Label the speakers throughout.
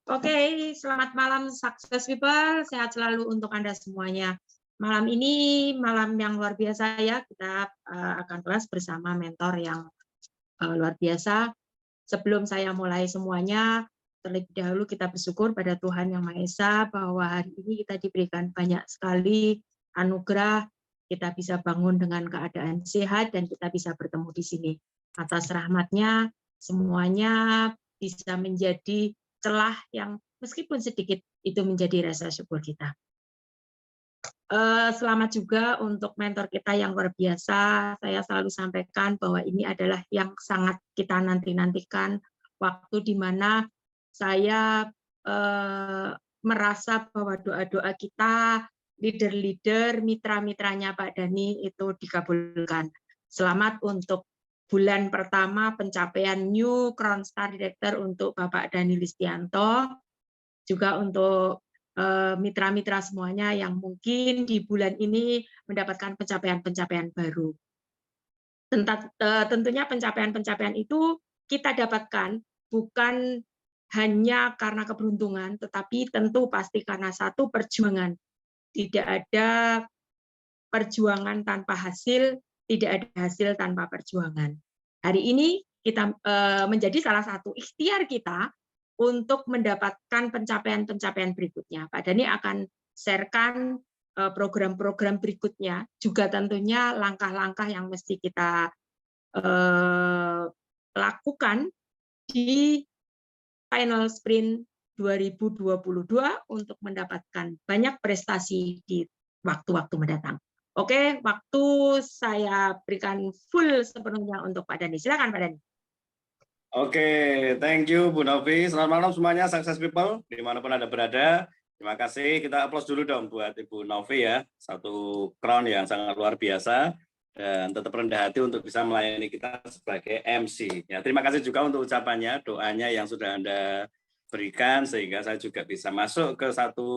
Speaker 1: Oke, selamat malam Success People, sehat selalu untuk Anda semuanya. Malam ini malam yang luar biasa ya, kita akan kelas bersama mentor yang luar biasa. Sebelum saya mulai semuanya, terlebih dahulu kita bersyukur pada Tuhan Yang Maha Esa bahwa hari ini kita diberikan banyak sekali anugerah, kita bisa bangun dengan keadaan sehat dan kita bisa bertemu di sini. Atas rahmatnya, semuanya bisa menjadi celah yang meskipun sedikit itu menjadi rasa syukur kita. Selamat juga untuk mentor kita yang luar biasa. Saya selalu sampaikan bahwa ini adalah yang sangat kita nanti-nantikan, waktu di mana saya merasa bahwa doa-doa kita, leader-leader, mitra-mitranya Pak Dhani itu dikabulkan. Selamat untuk bulan pertama pencapaian New Crown Star Director untuk Bapak Dhani Listianto, juga untuk mitra-mitra semuanya yang mungkin di bulan ini mendapatkan pencapaian-pencapaian baru. Tentunya pencapaian-pencapaian itu kita dapatkan bukan hanya karena keberuntungan, tetapi tentu pasti karena satu perjuangan. Tidak ada perjuangan tanpa hasil, tidak ada hasil tanpa perjuangan. Hari ini kita menjadi salah satu ikhtiar kita untuk mendapatkan pencapaian-pencapaian berikutnya. Pak Dhani akan sharekan program-program berikutnya, juga tentunya langkah-langkah yang mesti kita lakukan di final sprint 2022 untuk mendapatkan banyak prestasi di waktu-waktu mendatang. Oke, waktu saya berikan full sepenuhnya untuk Pak Dhani. Silakan Pak Dhani.
Speaker 2: Oke, thank you Bu Novi. Selamat malam semuanya, Success People, dimanapun Anda berada. Terima kasih, kita applause dulu dong buat Ibu Novi ya, satu crown yang sangat luar biasa, dan tetap rendah hati untuk bisa melayani kita sebagai MC. Ya, terima kasih juga untuk ucapannya, doanya yang sudah Anda berikan, sehingga saya juga bisa masuk ke satu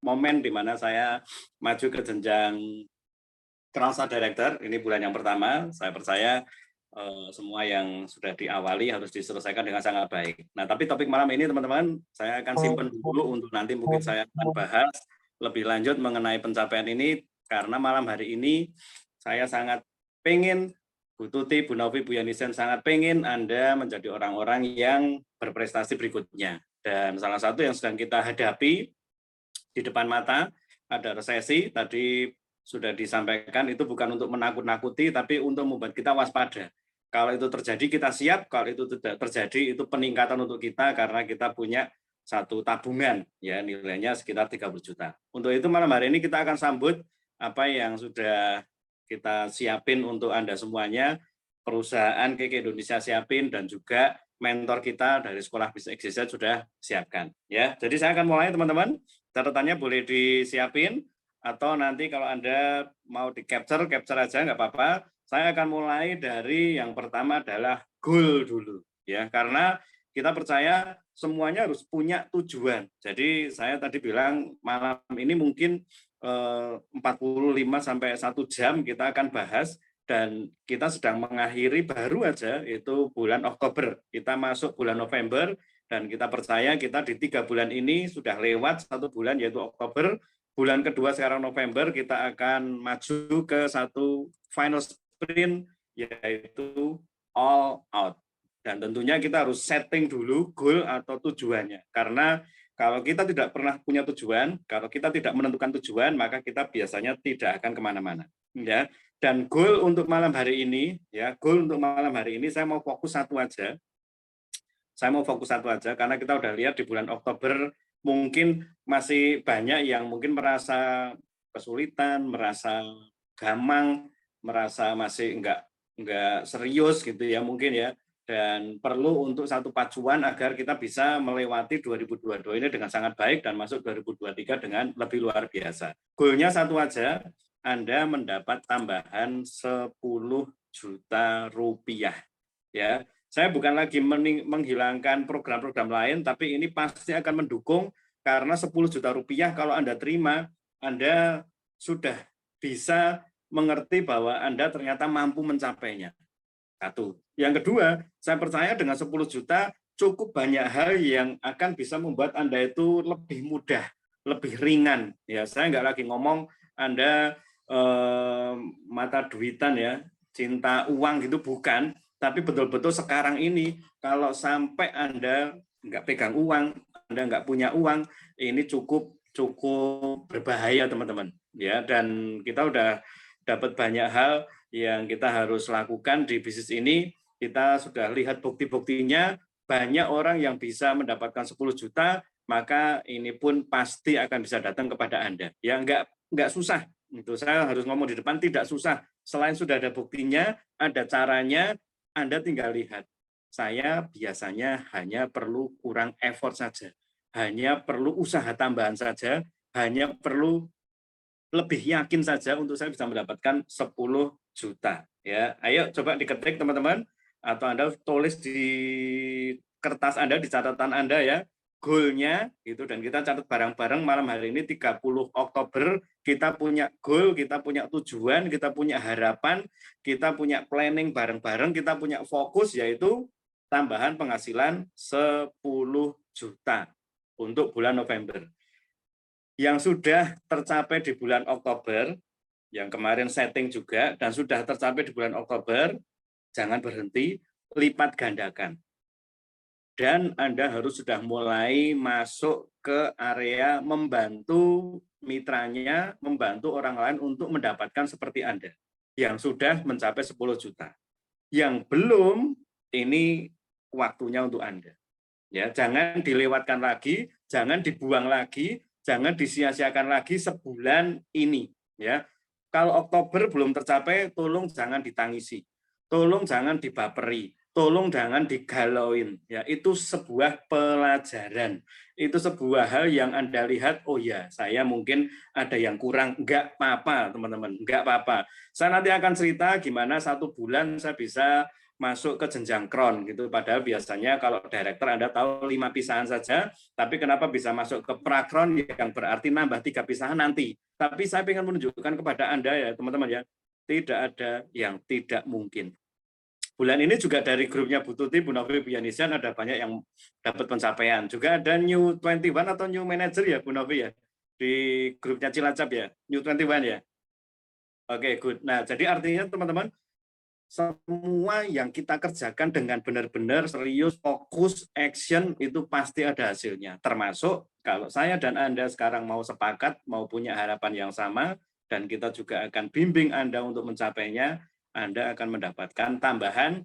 Speaker 2: momen di mana saya maju ke jenjang Crown Star Director. Ini bulan yang pertama, saya percaya semua yang sudah diawali harus diselesaikan dengan sangat baik. Nah, tapi topik malam ini teman-teman, saya akan simpan dulu untuk nanti mungkin saya akan bahas lebih lanjut mengenai pencapaian ini, karena malam hari ini saya sangat pengen, Bu Tuti, Bu Novi, Bu Yanisen, sangat pengen Anda menjadi orang-orang yang berprestasi berikutnya. Dan salah satu yang sedang kita hadapi di depan mata, ada resesi, tadi sudah disampaikan, itu bukan untuk menakut-nakuti, tapi untuk membuat kita waspada. Kalau itu terjadi kita siap, kalau itu tidak terjadi itu peningkatan untuk kita karena kita punya satu tabungan ya nilainya sekitar 30 juta. Untuk itu malam hari ini kita akan sambut apa yang sudah kita siapin untuk Anda semuanya, perusahaan KK Indonesia siapin dan juga mentor kita dari Sekolah Bisnis XYZ sudah siapkan ya. Jadi saya akan mulai teman-teman, catatannya boleh disiapin atau nanti kalau Anda mau di-capture aja nggak apa-apa. Saya akan mulai dari yang pertama adalah goal dulu ya, karena kita percaya semuanya harus punya tujuan. Jadi saya tadi bilang malam ini mungkin 45 sampai 1 jam kita akan bahas, dan kita sedang mengakhiri baru aja itu bulan Oktober. Kita masuk bulan November dan kita percaya kita di 3 bulan ini sudah lewat 1 bulan yaitu Oktober. Bulan kedua sekarang November kita akan maju ke satu final sprint yaitu all out. Dan tentunya kita harus setting dulu goal atau tujuannya. Karena kalau kita tidak pernah punya tujuan, kalau kita tidak menentukan tujuan, maka kita biasanya tidak akan kemana-mana. Ya. Dan goal untuk malam hari ini, ya goal untuk malam hari ini saya mau fokus satu aja. Saya mau fokus satu aja karena kita udah lihat di bulan Oktober mungkin masih banyak yang mungkin merasa kesulitan, merasa gamang, merasa masih enggak serius gitu ya mungkin ya, dan perlu untuk satu pacuan agar kita bisa melewati 2022 ini dengan sangat baik dan masuk 2023 dengan lebih luar biasa. Goalnya satu aja, Anda mendapat tambahan 10 juta rupiah ya. Saya bukan lagi menghilangkan program-program lain, tapi ini pasti akan mendukung karena 10 juta rupiah kalau Anda terima, Anda sudah bisa mengerti bahwa Anda ternyata mampu mencapainya. Satu. Yang kedua, saya percaya dengan 10 juta cukup banyak hal yang akan bisa membuat Anda itu lebih mudah, lebih ringan. Ya, saya nggak lagi ngomong Anda mata duitan ya, cinta uang gitu, bukan. Tapi betul-betul sekarang ini, kalau sampai Anda nggak pegang uang, Anda nggak punya uang, ini cukup berbahaya teman-teman. Ya, dan kita udah dapat banyak hal yang kita harus lakukan di bisnis ini. Kita sudah lihat bukti-buktinya, banyak orang yang bisa mendapatkan 10 juta, maka ini pun pasti akan bisa datang kepada Anda. Ya, nggak susah. Itu saya harus ngomong di depan, tidak susah. Selain sudah ada buktinya, ada caranya, Anda tinggal lihat. Saya biasanya hanya perlu kurang effort saja. Hanya perlu usaha tambahan saja, hanya perlu lebih yakin saja untuk saya bisa mendapatkan 10 juta. Ya, ayo coba diketik teman-teman, atau Anda tulis di kertas Anda, di catatan Anda ya, goal-nya gitu, dan kita catat bareng-bareng malam hari ini 30 Oktober, kita punya goal, kita punya tujuan, kita punya harapan, kita punya planning bareng-bareng, kita punya fokus, yaitu tambahan penghasilan 10 juta untuk bulan November. Yang sudah tercapai di bulan Oktober, yang kemarin setting juga, dan sudah tercapai di bulan Oktober, jangan berhenti, lipat gandakan. Dan Anda harus sudah mulai masuk ke area membantu mitranya, membantu orang lain untuk mendapatkan seperti Anda, yang sudah mencapai 10 juta. Yang belum, ini waktunya untuk Anda. Ya, jangan dilewatkan lagi, jangan dibuang lagi, jangan disia-siakan lagi sebulan ini. Ya, kalau Oktober belum tercapai, tolong jangan ditangisi, tolong jangan dibaperi, tolong jangan digalauin. Ya, itu sebuah pelajaran, itu sebuah hal yang Anda lihat. Oh ya, saya mungkin ada yang kurang. Enggak apa-apa, teman-teman, enggak apa-apa. Saya nanti akan cerita gimana 1 bulan saya bisa masuk ke jenjang crown gitu, padahal biasanya kalau director Anda tahu 5 pisahan saja, tapi kenapa bisa masuk ke pra-crown yang berarti nambah 3 pisahan nanti. Tapi saya ingin menunjukkan kepada Anda ya teman-teman ya, tidak ada yang tidak mungkin. Bulan ini juga dari grupnya Bu Tuti, Bu Novi, Bu Yanisian ada banyak yang dapat pencapaian. Juga ada New 21 atau New Manager ya Bu Novi ya, di grupnya Cilacap ya, New 21 ya. Oke, good. Nah, jadi artinya teman-teman, semua yang kita kerjakan dengan benar-benar serius, fokus, action, itu pasti ada hasilnya. Termasuk kalau saya dan Anda sekarang mau sepakat, mau punya harapan yang sama, dan kita juga akan bimbing Anda untuk mencapainya, Anda akan mendapatkan tambahan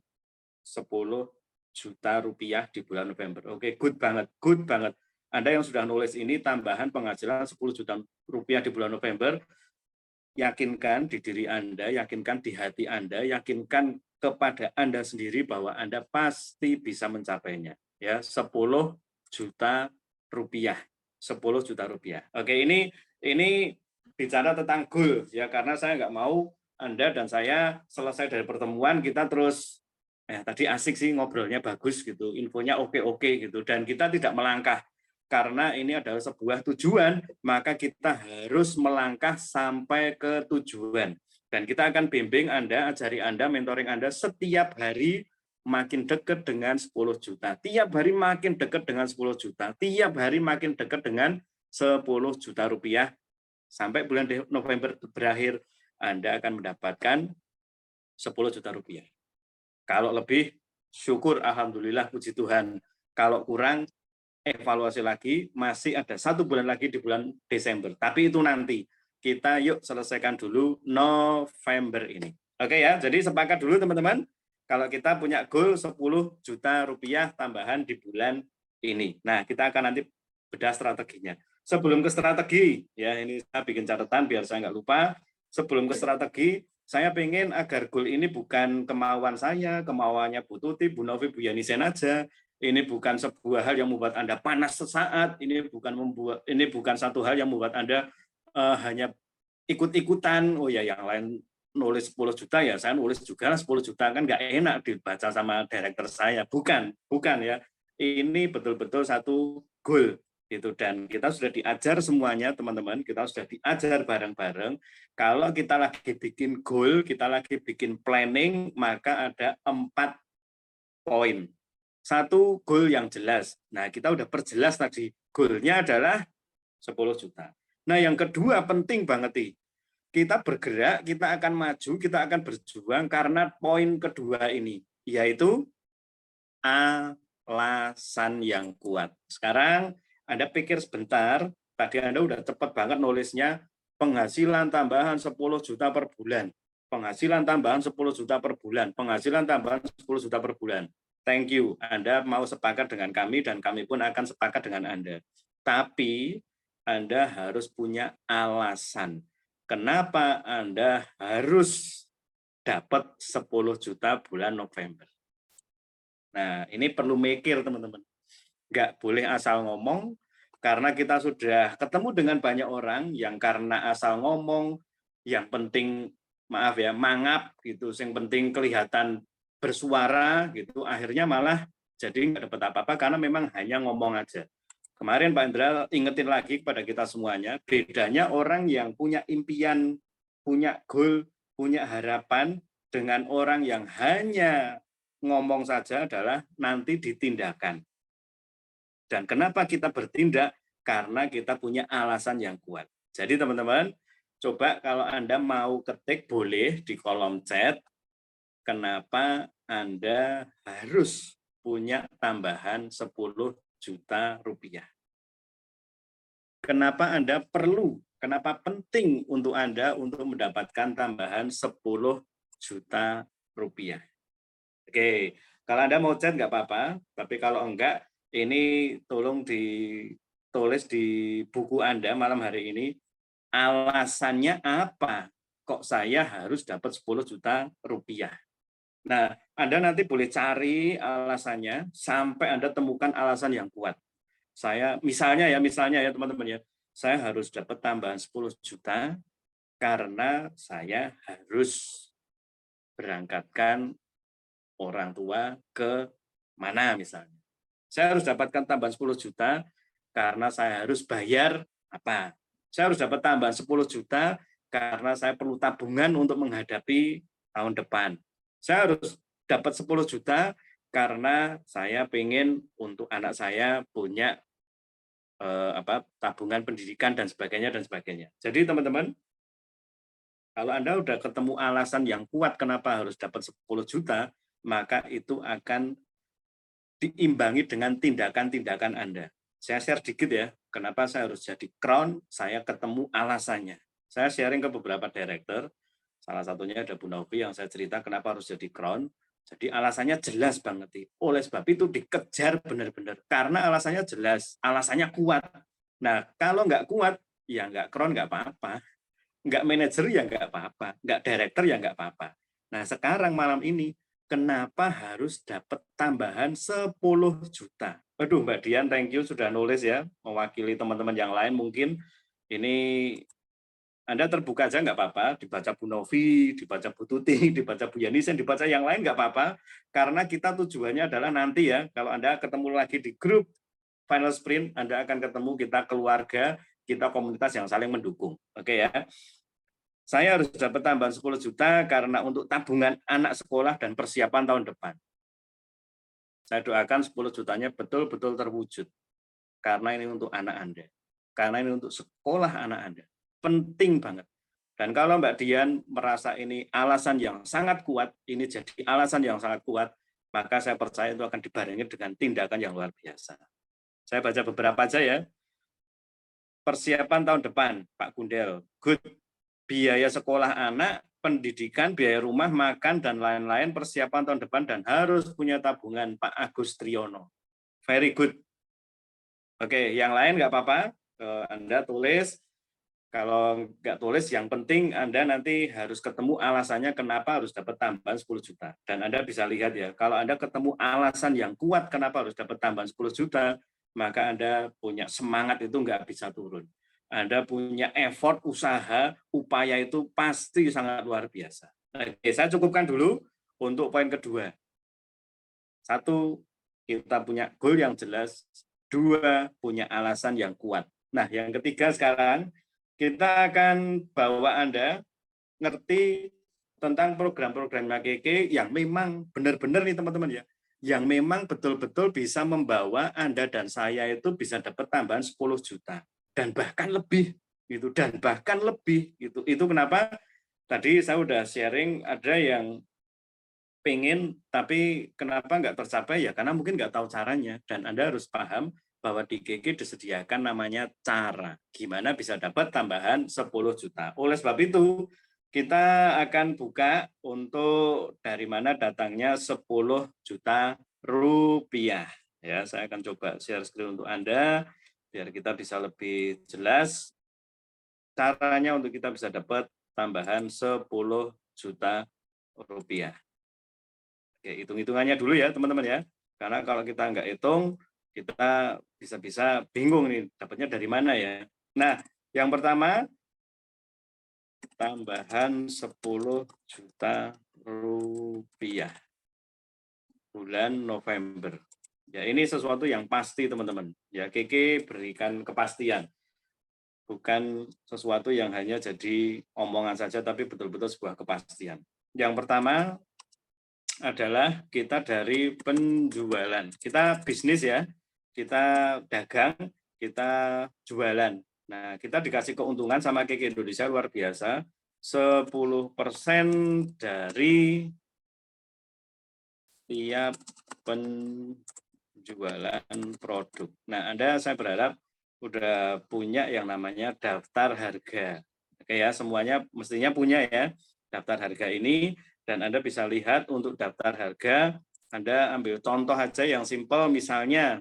Speaker 2: 10 juta rupiah di bulan November. Oke, good banget, good banget. Anda yang sudah nulis ini, tambahan penghasilan 10 juta rupiah di bulan November, yakinkan di diri Anda, yakinkan di hati Anda, yakinkan kepada Anda sendiri bahwa Anda pasti bisa mencapainya. Ya, 10 juta rupiah. 10 juta rupiah. Oke, ini bicara tentang goal ya, karena saya nggak mau Anda dan saya selesai dari pertemuan kita terus tadi asik sih ngobrolnya, bagus gitu, infonya oke gitu, dan kita tidak melangkah. Karena ini adalah sebuah tujuan, maka kita harus melangkah sampai ke tujuan. Dan kita akan bimbing Anda, ajari Anda, mentoring Anda setiap hari makin dekat dengan 10 juta. Tiap hari makin dekat dengan 10 juta. Tiap hari makin dekat dengan 10 juta rupiah. Sampai bulan November berakhir, Anda akan mendapatkan 10 juta rupiah. Kalau lebih, syukur, alhamdulillah, puji Tuhan. Kalau kurang, evaluasi lagi, masih ada 1 bulan lagi di bulan Desember. Tapi itu nanti, kita yuk selesaikan dulu November ini. Oke ya, jadi sepakat dulu teman-teman, kalau kita punya goal 10 juta rupiah tambahan di bulan ini. Nah, kita akan nanti bedah strateginya. Sebelum ke strategi, ya ini saya bikin catatan biar saya nggak lupa. Sebelum ke strategi, saya pengen agar goal ini bukan kemauan saya, kemauannya Bu Tuti, Bu Novi, Bu Yanisen aja. Ini bukan sebuah hal yang membuat Anda panas sesaat, ini bukan satu hal yang membuat Anda hanya ikut-ikutan. Oh ya, yang lain nulis 10 juta ya, saya nulis juga 10 juta, kan nggak enak dibaca sama director saya. Bukan ya. Ini betul-betul satu goal gitu, dan kita sudah diajar semuanya teman-teman, kita sudah diajar bareng-bareng. Kalau kita lagi bikin goal, kita lagi bikin planning, maka ada 4 poin. Satu, goal yang jelas. Nah, kita udah perjelas tadi, goalnya adalah 10 juta. Nah, yang kedua penting banget nih. Kita bergerak, kita akan maju, kita akan berjuang karena poin kedua ini, yaitu alasan yang kuat. Sekarang Anda pikir sebentar, tadi Anda udah cepat banget nulisnya, penghasilan tambahan 10 juta per bulan. Penghasilan tambahan 10 juta per bulan. Penghasilan tambahan 10 juta per bulan. Thank you. Anda mau sepakat dengan kami dan kami pun akan sepakat dengan Anda. Tapi Anda harus punya alasan. Kenapa Anda harus dapat 10 juta bulan November? Nah, ini perlu mikir, teman-teman. Nggak boleh asal ngomong, karena kita sudah ketemu dengan banyak orang yang karena asal ngomong, yang penting, maaf ya, mangap, gitu, yang penting kelihatan bersuara, gitu, akhirnya malah jadi nggak dapat apa-apa, karena memang hanya ngomong aja. Kemarin Pak Indra ingetin lagi kepada kita semuanya, bedanya orang yang punya impian, punya goal, punya harapan, dengan orang yang hanya ngomong saja adalah nanti ditindakan. Dan kenapa kita bertindak? Karena kita punya alasan yang kuat. Jadi teman-teman, coba kalau Anda mau ketik boleh di kolom chat, kenapa Anda harus punya tambahan 10 juta rupiah. Kenapa Anda perlu, kenapa penting untuk Anda untuk mendapatkan tambahan 10 juta rupiah. Oke, kalau Anda mau chat nggak apa-apa, tapi kalau enggak, ini tolong ditulis di buku Anda malam hari ini, alasannya apa kok saya harus dapat 10 juta rupiah. Nah, Anda nanti boleh cari alasannya sampai Anda temukan alasan yang kuat. Saya misalnya ya teman-teman ya, saya harus dapat tambahan 10 juta karena saya harus berangkatkan orang tua ke mana misalnya. Saya harus dapatkan tambahan 10 juta karena saya harus bayar apa. Saya harus dapat tambahan 10 juta karena saya perlu tabungan untuk menghadapi tahun depan. Saya harus dapat 10 juta karena saya pengen untuk anak saya punya tabungan pendidikan dan sebagainya. Jadi teman-teman, kalau Anda udah ketemu alasan yang kuat kenapa harus dapat 10 juta, maka itu akan diimbangi dengan tindakan-tindakan Anda. Saya share dikit ya, kenapa saya harus jadi crown, saya ketemu alasannya. Saya sharing ke beberapa director, salah satunya ada Bu Novi yang saya cerita kenapa harus jadi crown. Jadi alasannya jelas banget nih. Oleh sebab itu dikejar benar-benar. Karena alasannya jelas, alasannya kuat. Nah, kalau nggak kuat, ya nggak crown nggak apa-apa. Nggak manajer ya nggak apa-apa. Nggak director ya nggak apa-apa. Nah, sekarang malam ini, kenapa harus dapat tambahan 10 juta? Aduh, Mbak Dian, thank you sudah nulis ya. Mewakili teman-teman yang lain mungkin. Ini Anda terbuka aja nggak apa-apa, dibaca Bu Novi, dibaca Bu Tuti, dibaca Bu Yanisen, dibaca yang lain nggak apa-apa, karena kita tujuannya adalah nanti ya, kalau Anda ketemu lagi di grup Final Sprint, Anda akan ketemu kita keluarga, kita komunitas yang saling mendukung. Oke ya. Saya harus dapat tambahan 10 juta karena untuk tabungan anak sekolah dan persiapan tahun depan. Saya doakan 10 jutanya betul-betul terwujud, karena ini untuk anak Anda, karena ini untuk sekolah anak Anda. Penting banget. Dan kalau Mbak Dian merasa ini alasan yang sangat kuat, ini jadi alasan yang sangat kuat, maka saya percaya itu akan dibarengi dengan tindakan yang luar biasa. Saya baca beberapa aja ya. Persiapan tahun depan, Pak Gundel, good. Biaya sekolah anak, pendidikan, biaya rumah, makan, dan lain-lain, persiapan tahun depan, dan harus punya tabungan, Pak Agus Triyono. Very good. Oke, yang lain nggak apa-apa, Anda tulis. Kalau nggak tulis, yang penting Anda nanti harus ketemu alasannya kenapa harus dapat tambahan 10 juta. Dan Anda bisa lihat ya, kalau Anda ketemu alasan yang kuat kenapa harus dapat tambahan 10 juta, maka Anda punya semangat itu nggak bisa turun. Anda punya effort, usaha, upaya itu pasti sangat luar biasa. Oke, saya cukupkan dulu untuk poin kedua. 1, kita punya goal yang jelas. 2, punya alasan yang kuat. Nah, yang ketiga sekarang, kita akan bawa Anda ngerti tentang program-program AKK yang memang benar-benar nih teman-teman ya, yang memang betul-betul bisa membawa Anda dan saya itu bisa dapat tambahan 10 juta dan bahkan lebih gitu, dan bahkan lebih gitu. Itu kenapa tadi saya udah sharing, ada yang pengen tapi kenapa nggak tercapai ya karena mungkin nggak tahu caranya, dan Anda harus paham bahwa di GG disediakan namanya cara gimana bisa dapat tambahan 10 juta. Oleh sebab itu kita akan buka untuk dari mana datangnya 10 juta rupiah. Ya, saya akan coba share screen untuk Anda biar kita bisa lebih jelas caranya untuk kita bisa dapat tambahan 10 juta rupiah. Oke, hitung-hitungannya dulu ya teman-teman ya. Karena kalau kita nggak hitung, kita bisa-bisa bingung nih dapatnya dari mana ya. Nah, yang pertama tambahan 10 juta rupiah bulan November. Ya, ini sesuatu yang pasti teman-teman. Ya, Keke berikan kepastian. Bukan sesuatu yang hanya jadi omongan saja, tapi betul-betul sebuah kepastian. Yang pertama adalah kita dari penjualan. Kita bisnis ya, kita dagang, kita jualan. Nah, kita dikasih keuntungan sama Keke Indonesia luar biasa, 10% dari tiap penjualan produk. Nah, saya berharap udah punya yang namanya daftar harga. Oke ya, semuanya mestinya punya ya daftar harga ini. Dan Anda bisa lihat untuk daftar harga, Anda ambil contoh aja yang simpel, misalnya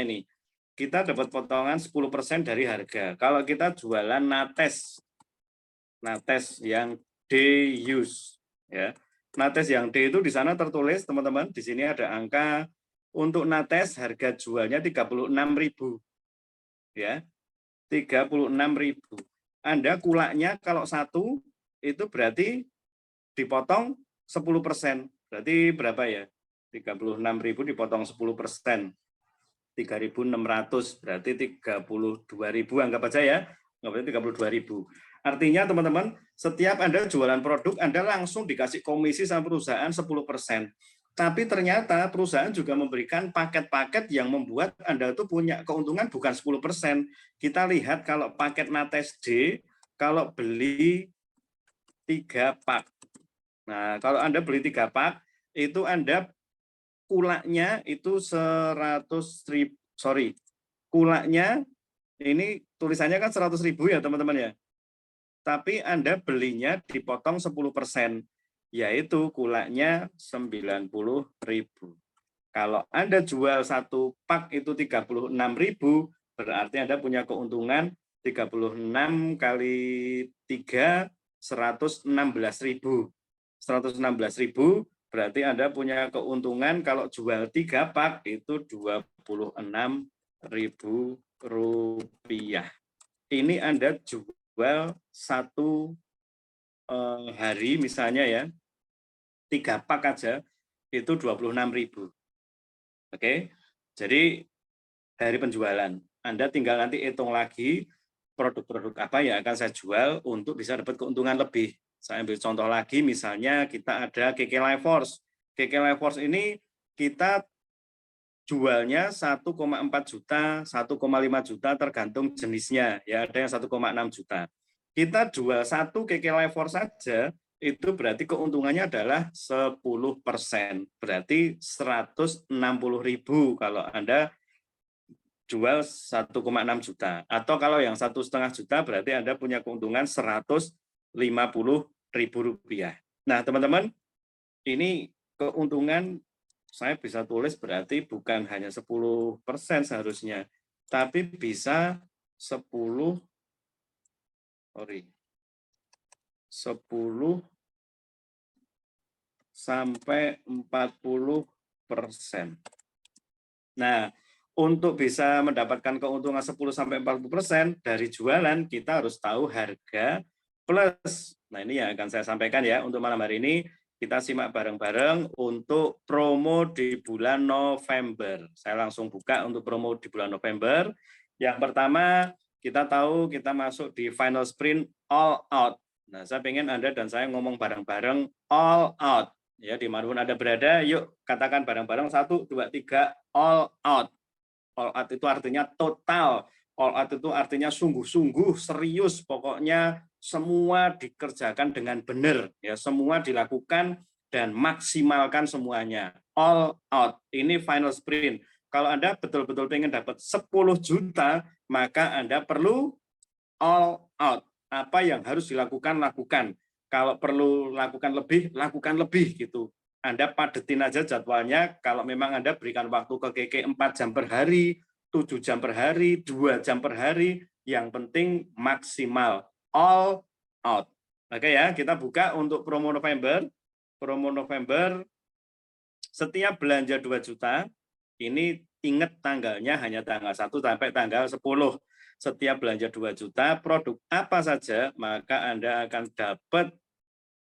Speaker 2: ini, kita dapat potongan 10% dari harga. Kalau kita jualan nates yang D-use, ya. Nates yang D itu di sana tertulis, teman-teman, di sini ada angka, untuk nates harga jualnya 36.000. Ya, 36.000. Anda kulaknya kalau satu, itu berarti dipotong 10%. Berarti berapa ya? 36.000 dipotong 10%. 3.600, berarti 32.000, anggap aja ya. Anggap aja 32.000. Artinya teman-teman, setiap Anda jualan produk, Anda langsung dikasih komisi sama perusahaan 10%. Tapi ternyata perusahaan juga memberikan paket-paket yang membuat Anda itu punya keuntungan bukan 10%. Kita lihat kalau paket Nates D, kalau beli 3 pak. Nah, kalau Anda beli 3 pak, itu Anda kulaknya itu 100.000, kulaknya ini tulisannya kan 100.000 ya teman-teman ya. Tapi Anda belinya dipotong 10%, yaitu kulaknya 90.000. Kalau Anda jual satu pak itu 36.000, berarti Anda punya keuntungan 36 kali 3, 116.000. 116.000 berarti Anda punya keuntungan kalau jual 3 pak itu 26.000 rupiah. Ini Anda jual satu hari misalnya ya, 3 pak aja itu 26.000. Oke, jadi dari penjualan Anda tinggal nanti hitung lagi produk-produk apa yang akan saya jual untuk bisa dapat keuntungan lebih. Saya ambil contoh lagi, misalnya kita ada KK Life Force. KK Life Force ini kita jualnya 1,4 juta, 1,5 juta tergantung jenisnya. Ya, ada yang 1,6 juta. Kita jual satu KK Life Force saja, itu berarti keuntungannya adalah 10%. Berarti 160.000 kalau Anda jual 1,6 juta. Atau kalau yang 1,5 juta berarti Anda punya keuntungan 150.000 rupiah. Nah, teman-teman, ini keuntungan saya bisa tulis berarti bukan hanya 10% seharusnya, tapi bisa 10 sampai 40%. Nah, untuk bisa mendapatkan keuntungan 10-40% dari jualan, kita harus tahu harga plus. Nah, ini yang akan saya sampaikan ya untuk malam hari ini. Kita simak bareng-bareng untuk promo di bulan November. Saya langsung buka untuk promo di bulan November. Yang pertama, kita tahu kita masuk di final sprint all out. Nah, saya pengen Anda dan saya ngomong bareng-bareng all out. Ya, dimanapun Anda berada, yuk katakan bareng-bareng 1, 2, 3, all out. All out itu artinya total. All out itu artinya sungguh-sungguh, serius. Pokoknya semua dikerjakan dengan benar. Ya, semua dilakukan dan maksimalkan semuanya. All out. Ini final sprint. Kalau Anda betul-betul ingin dapat 10 juta, maka Anda perlu all out. Apa yang harus dilakukan, lakukan. Kalau perlu lakukan lebih gitu. Anda padetin aja jadwalnya. Kalau memang Anda berikan waktu ke Keke 4 jam per hari, 7 jam per hari, 2 jam per hari, yang penting maksimal. All out. Oke ya, kita buka untuk promo November. Promo November, setiap belanja 2 juta, ini ingat tanggalnya hanya tanggal 1 sampai tanggal 10. Setiap belanja 2 juta, produk apa saja, maka Anda akan dapat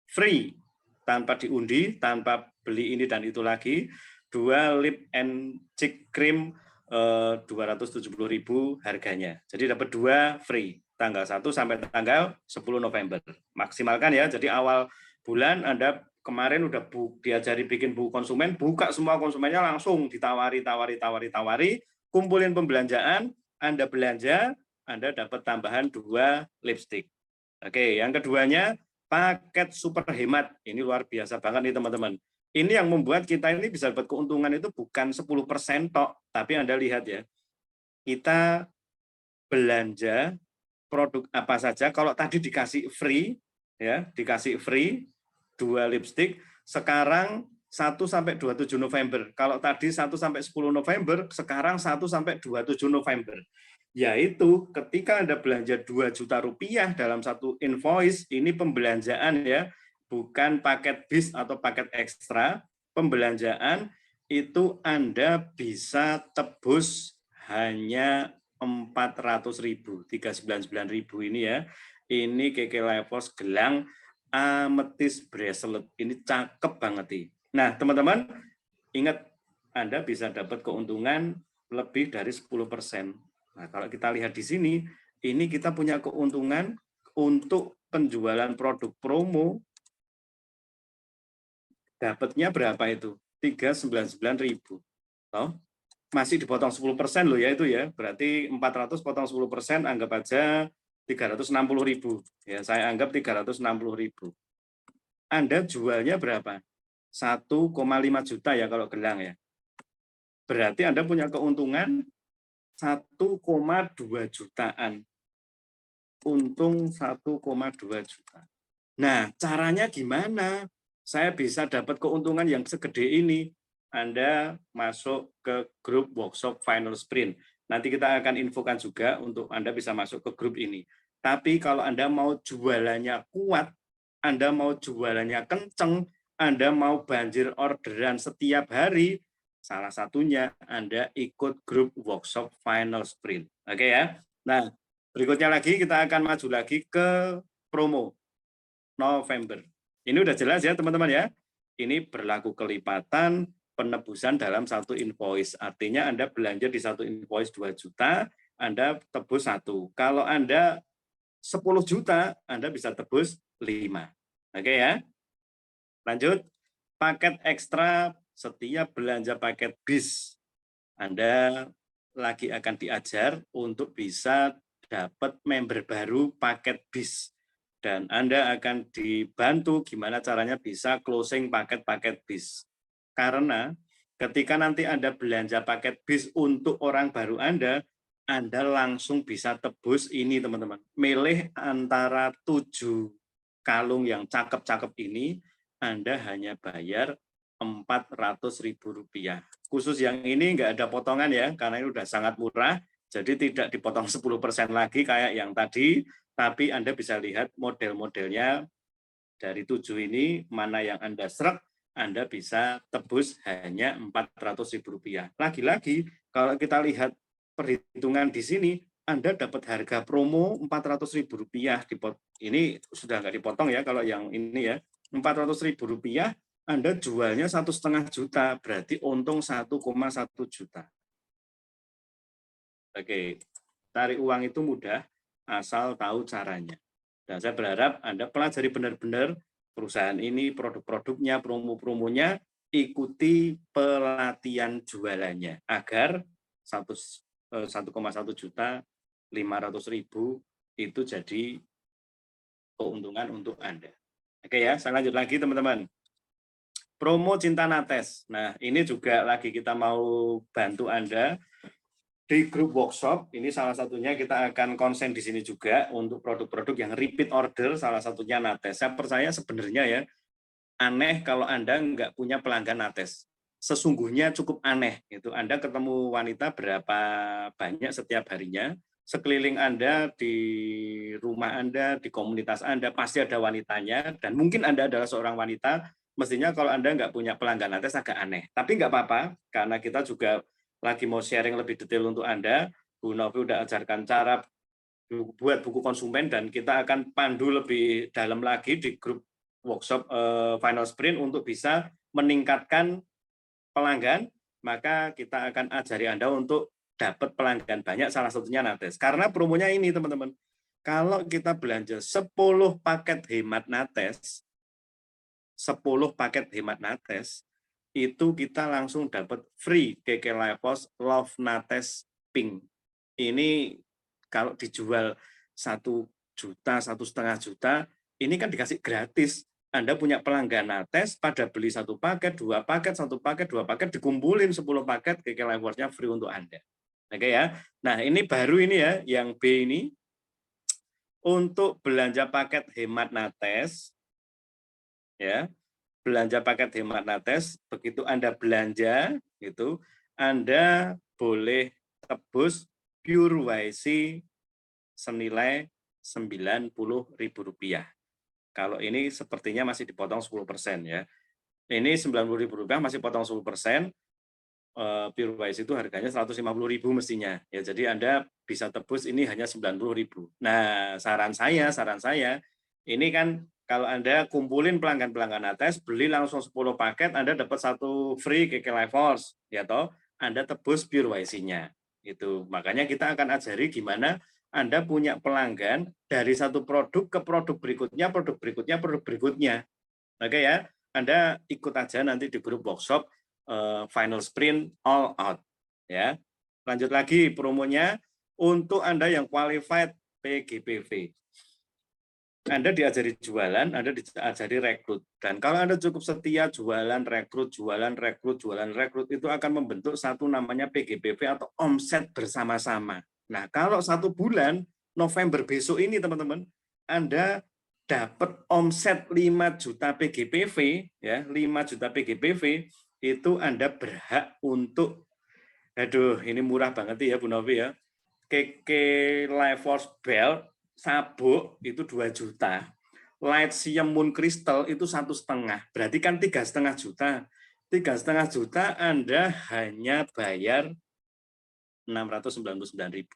Speaker 2: free, tanpa diundi, tanpa beli ini dan itu lagi, 2 lip and cheek cream 270.000 harganya. Jadi dapat 2 free, tanggal 1 sampai tanggal 10 November. Maksimalkan ya, jadi awal bulan Anda kemarin udah diajari bikin buku konsumen, buka semua konsumennya langsung ditawari, kumpulin pembelanjaan, Anda belanja, Anda dapat tambahan 2 lipstick. Oke, yang keduanya paket super hemat. Ini luar biasa banget nih teman-teman. Ini yang membuat kita ini bisa dapat keuntungan itu bukan 10% tok, tapi Anda lihat ya. Kita belanja produk apa saja, kalau tadi dikasih free ya, dikasih free 2 lipstick, sekarang 1 sampai 27 November. Kalau tadi 1 sampai 10 November, sekarang 1 sampai 27 November. Yaitu ketika Anda belanja 2 juta rupiah dalam satu invoice, ini pembelanjaan ya, bukan paket bis atau paket ekstra, pembelanjaan itu Anda bisa tebus hanya 400.000, 399.000 ini ya. Ini Keke Levels gelang amethyst bracelet. Ini cakep banget nih. Nah, teman-teman, ingat Anda bisa dapat keuntungan lebih dari 10%. Nah, kalau kita lihat di sini, ini kita punya keuntungan untuk penjualan produk promo, dapatnya berapa itu? 399.000. Oh, masih dipotong 10% loh ya itu ya. Berarti 400 potong 10%, anggap aja 360.000. Ya, saya anggap 360.000. Anda jualnya berapa? 1,5 juta ya kalau gelang ya. Berarti Anda punya keuntungan 1,2 jutaan. Untung 1,2 juta. Nah, caranya gimana? Saya bisa dapat keuntungan yang segede ini. Anda masuk ke grup workshop Final Sprint. Nanti kita akan infokan juga untuk Anda bisa masuk ke grup ini. Tapi kalau Anda mau jualannya kuat, Anda mau jualannya kenceng, Anda mau banjir orderan setiap hari, salah satunya Anda ikut grup workshop Final Sprint. Oke ya. Nah, berikutnya lagi kita akan maju lagi ke promo November. Ini udah jelas ya teman-teman ya. Ini berlaku kelipatan penebusan dalam satu invoice. Artinya Anda belanja di satu invoice 2 juta, Anda tebus 1. Kalau Anda 10 juta, Anda bisa tebus 5. Oke ya. Lanjut, paket ekstra setiap belanja paket bis. Anda lagi akan diajar untuk bisa dapat member baru paket bis. Dan Anda akan dibantu gimana caranya bisa closing paket-paket bis. Karena ketika nanti Anda belanja paket bis untuk orang baru Anda langsung bisa tebus ini teman-teman. Milih antara 7 kalung yang cakep-cakep ini, Anda hanya bayar Rp400.000. Khusus yang ini nggak ada potongan ya, karena ini udah sangat murah, jadi tidak dipotong 10% lagi kayak yang tadi, tapi Anda bisa lihat model-modelnya dari 7 ini, mana yang Anda srek, Anda bisa tebus hanya Rp400.000. Lagi-lagi, kalau kita lihat perhitungan di sini, Anda dapat harga promo Rp400.000. Ini sudah nggak dipotong ya, kalau yang ini ya, Rp400.000, Anda jualnya 1,5 juta, berarti untung 1,1 juta. Oke, tarik uang itu mudah, asal tahu caranya. Dan saya berharap Anda pelajari benar-benar, perusahaan ini, produk-produknya, promo-promonya, ikuti pelatihan jualannya agar 1,1 juta 500.000 itu jadi keuntungan untuk Anda. Oke ya, saya lanjut lagi teman-teman. Promo Cinta Nates. Nah, ini juga lagi kita mau bantu Anda di grup workshop. Ini salah satunya kita akan konsen di sini juga untuk produk-produk yang repeat order, salah satunya Nates. Saya percaya sebenarnya ya, aneh kalau Anda nggak punya pelanggan Nates. Sesungguhnya cukup aneh. Itu Anda ketemu wanita berapa banyak setiap harinya, sekeliling Anda, di rumah Anda, di komunitas Anda, pasti ada wanitanya, dan mungkin Anda adalah seorang wanita, mestinya kalau Anda nggak punya pelanggan Nates agak aneh. Tapi nggak apa-apa, karena kita juga lagi mau sharing lebih detail untuk Anda. Bu Novi udah ajarkan cara buat buku konsumen, dan kita akan pandu lebih dalam lagi di grup workshop Final Sprint untuk bisa meningkatkan pelanggan. Maka kita akan ajari Anda untuk dapat pelanggan banyak, salah satunya Nates. Karena promonya ini teman-teman, kalau kita belanja 10 paket hemat Nates, 10 paket hemat Nates, itu kita langsung dapat free KK Lifehouse Love Nates Pink. Ini kalau dijual 1 juta, 1,5 juta, ini kan dikasih gratis. Anda punya pelanggan Nates, pada beli 1 paket, 2 paket, 1 paket, 2 paket, dikumpulin 10 paket, KK Lifehouse-nya free untuk Anda. Oke ya. Nah, ini baru ini ya, yang B ini, untuk belanja paket hemat Nates, ya, belanja paket hemat Nates, begitu Anda belanja, gitu, Anda boleh tebus Pure YC senilai Rp90.000. Kalau ini sepertinya masih dipotong 10% ya. Ini Rp90.000 masih potong 10%. Pure YC itu harganya Rp150.000 mestinya. Ya, jadi Anda bisa tebus ini hanya Rp90.000. Nah, saran saya, ini kan kalau Anda kumpulin pelanggan-pelanggan Nates, beli langsung 10 paket, Anda dapat 1 free KK Lifehouse, ya toh, Anda tebus Pure YC-nya. Itu. Makanya kita akan ajari gimana Anda punya pelanggan dari satu produk ke produk berikutnya, produk berikutnya, produk berikutnya. Oke ya, Anda ikut aja nanti di grup workshop Final Sprint All Out. Ya. Lanjut lagi promonya untuk Anda yang qualified PGPV. Anda diajari jualan, Anda diajari rekrut. Dan kalau Anda cukup setia jualan, rekrut, itu akan membentuk satu namanya PGPV atau omset bersama-sama. Nah, kalau 1 bulan, November besok ini teman-teman, Anda dapat omset 5 juta PGPV, ya, 5 juta PGPV, itu Anda berhak untuk, aduh ini murah banget ya Bu Novi ya, KK Lifehouse Belt, sabuk itu 2 juta. Lithium Moon Crystal itu 1,5. Berarti kan 3,5 juta. 3,5 juta Anda hanya bayar 699.000.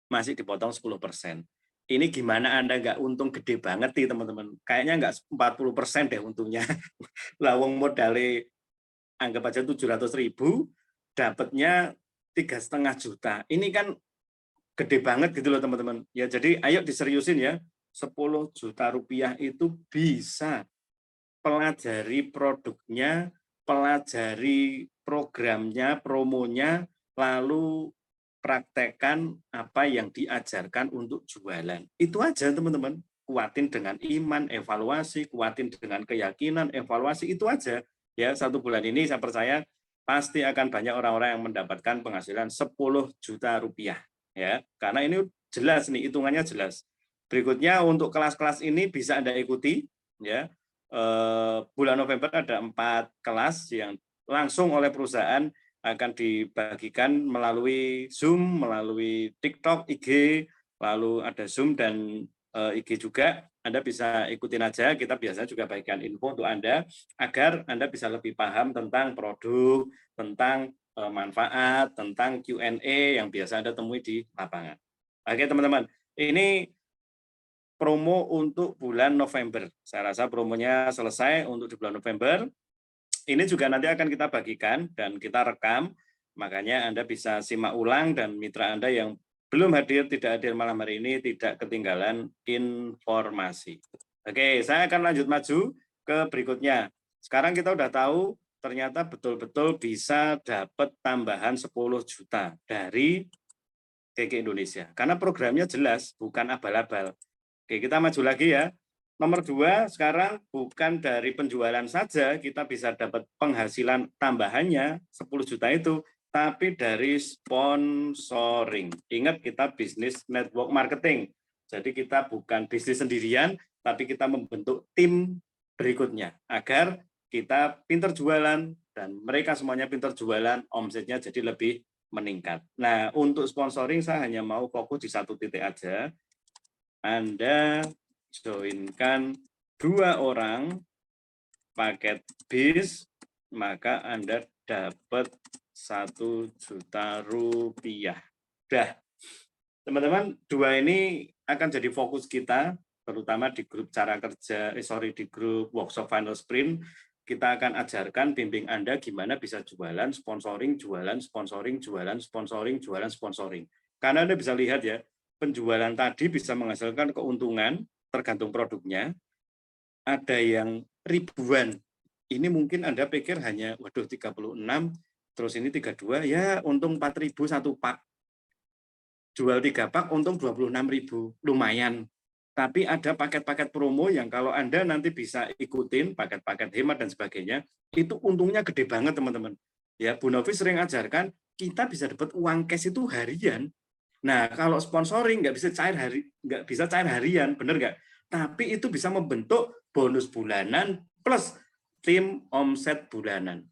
Speaker 2: Masih dipotong 10%. Ini gimana Anda nggak untung gede banget nih teman-teman. Kayaknya nggak 40% deh untungnya. Lawang modalnya anggap aja 700.000, dapatnya 3,5 juta. Ini kan gede banget gitu loh teman-teman. Ya, jadi ayo diseriusin ya. 10 juta rupiah itu bisa pelajari produknya, pelajari programnya, promonya, lalu praktekkan apa yang diajarkan untuk jualan. Itu aja teman-teman. Kuatin dengan iman, evaluasi, kuatin dengan keyakinan, evaluasi, itu aja. Ya, 1 bulan ini saya percaya pasti akan banyak orang-orang yang mendapatkan penghasilan 10 juta rupiah. Ya, karena ini jelas nih, hitungannya jelas. Berikutnya untuk kelas-kelas ini bisa Anda ikuti, ya. Bulan November ada 4 kelas yang langsung oleh perusahaan akan dibagikan melalui Zoom, melalui TikTok, IG, lalu ada Zoom dan IG juga. Anda bisa ikutin aja, kita biasanya juga bagikan info untuk Anda, agar Anda bisa lebih paham tentang produk, tentang manfaat, tentang Q&A yang biasa Anda temui di lapangan. Oke teman-teman, ini promo untuk bulan November. Saya rasa promonya selesai untuk di bulan November. Ini juga nanti akan kita bagikan dan kita rekam, makanya Anda bisa simak ulang dan mitra Anda yang belum hadir, tidak hadir malam hari ini, tidak ketinggalan informasi. Oke, saya akan lanjut maju ke berikutnya. Sekarang kita udah tahu ternyata betul-betul bisa dapat tambahan 10 juta dari KK Indonesia. Karena programnya jelas, bukan abal-abal. Oke, kita maju lagi ya. Nomor 2, sekarang bukan dari penjualan saja kita bisa dapat penghasilan tambahannya 10 juta itu, tapi dari sponsoring. Ingat, kita bisnis network marketing. Jadi kita bukan bisnis sendirian, tapi kita membentuk tim berikutnya agar kita pintar jualan dan mereka semuanya pintar jualan, omsetnya jadi lebih meningkat. Nah, untuk sponsoring saya hanya mau fokus di satu titik aja. Anda joinkan 2 orang paket bis, maka Anda dapat 1 juta rupiah. Dah, teman-teman, 2 ini akan jadi fokus kita, terutama di grup cara kerja, di grup workshop final sprint. Kita akan ajarkan, bimbing Anda gimana bisa jualan, sponsoring, jualan, sponsoring, jualan, sponsoring, jualan, sponsoring. Karena Anda bisa lihat ya, penjualan tadi bisa menghasilkan keuntungan tergantung produknya. Ada yang ribuan. Ini mungkin Anda pikir hanya, waduh 36, terus ini 32, ya untung 4.000 satu pak. Jual 3 pak, untung 26.000, lumayan. Tapi ada paket-paket promo yang kalau Anda nanti bisa ikutin, paket-paket hemat dan sebagainya, itu untungnya gede banget, teman-teman. Ya, Bu Novi sering ajarkan, kita bisa dapat uang cash itu harian. Nah, kalau sponsoring nggak bisa cair harian, bener nggak? Tapi itu bisa membentuk bonus bulanan plus tim omset bulanan.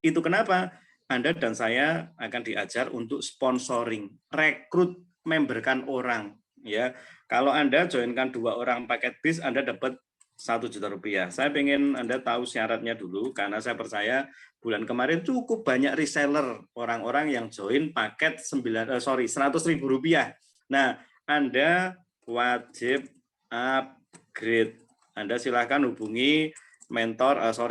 Speaker 2: Itu kenapa Anda dan saya akan diajar untuk sponsoring, rekrut, memberkan orang. Ya, kalau Anda joinkan 2 orang paket bis, Anda dapat 1 juta rupiah. Saya ingin Anda tahu syaratnya dulu, karena saya percaya bulan kemarin cukup banyak reseller, orang-orang yang join paket 100.000 rupiah. Nah, Anda wajib upgrade. Anda silakan hubungi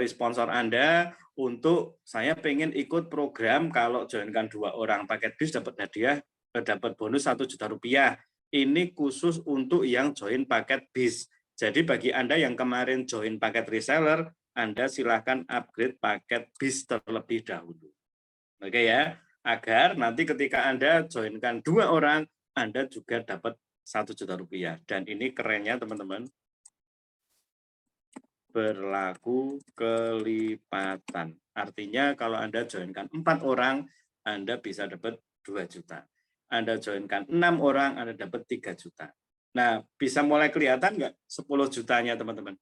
Speaker 2: sponsor Anda untuk saya pengen ikut program, kalau joinkan 2 orang paket bis dapat hadiah, dapat bonus 1 juta rupiah. Ini khusus untuk yang join paket bis. Jadi bagi Anda yang kemarin join paket reseller, Anda silahkan upgrade paket bis terlebih dahulu. Oke ya, agar nanti ketika Anda joinkan 2 orang, Anda juga dapat 1 juta rupiah. Dan ini kerennya teman-teman, berlaku kelipatan. Artinya kalau Anda joinkan 4 orang, Anda bisa dapat 2 juta. Anda joinkan 6 orang, Anda dapat 3 juta. Nah, bisa mulai kelihatan nggak 10 jutanya, teman-teman?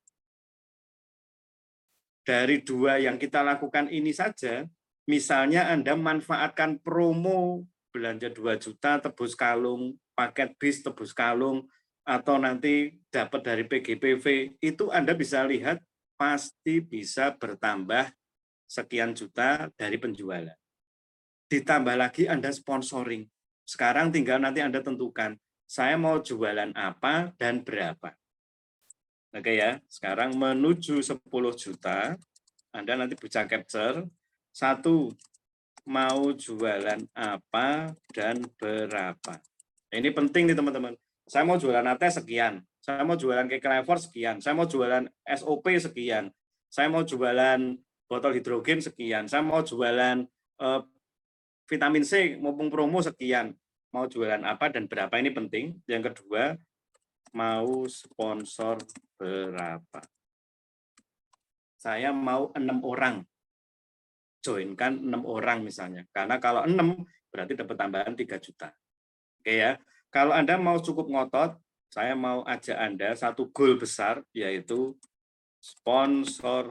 Speaker 2: Dari 2 yang kita lakukan ini saja, misalnya Anda manfaatkan promo belanja 2 juta, tebus kalung, paket bis tebus kalung, atau nanti dapat dari PGPV, itu Anda bisa lihat pasti bisa bertambah sekian juta dari penjualan. Ditambah lagi Anda sponsoring. Sekarang tinggal nanti Anda tentukan, saya mau jualan apa dan berapa. Oke ya, sekarang menuju 10 juta, Anda nanti bisa capture, 1, mau jualan apa dan berapa. Ini penting nih teman-teman. Saya mau jualan AT sekian, saya mau jualan cake flavor sekian, saya mau jualan SOP sekian, saya mau jualan botol hidrogen sekian, saya mau jualan vitamin C mumpung promo sekian, mau jualan apa dan berapa, ini penting. Yang kedua, mau sponsor berapa. Saya mau 6 orang, joinkan 6 orang misalnya, karena kalau 6 berarti dapat tambahan 3 juta. Oke ya, kalau Anda mau cukup ngotot, saya mau ajak Anda satu goal besar, yaitu sponsor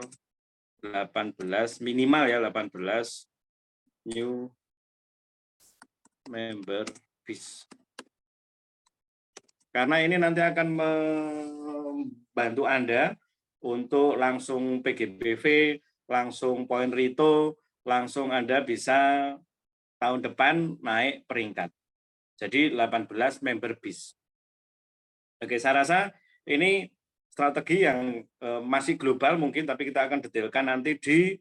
Speaker 2: 18, minimal ya 18 new member bis. Karena ini nanti akan membantu Anda untuk langsung PGBV, langsung poin Rito, langsung Anda bisa tahun depan naik peringkat. Jadi 18 member bis. Oke, saya rasa ini strategi yang masih global mungkin, tapi kita akan detailkan nanti di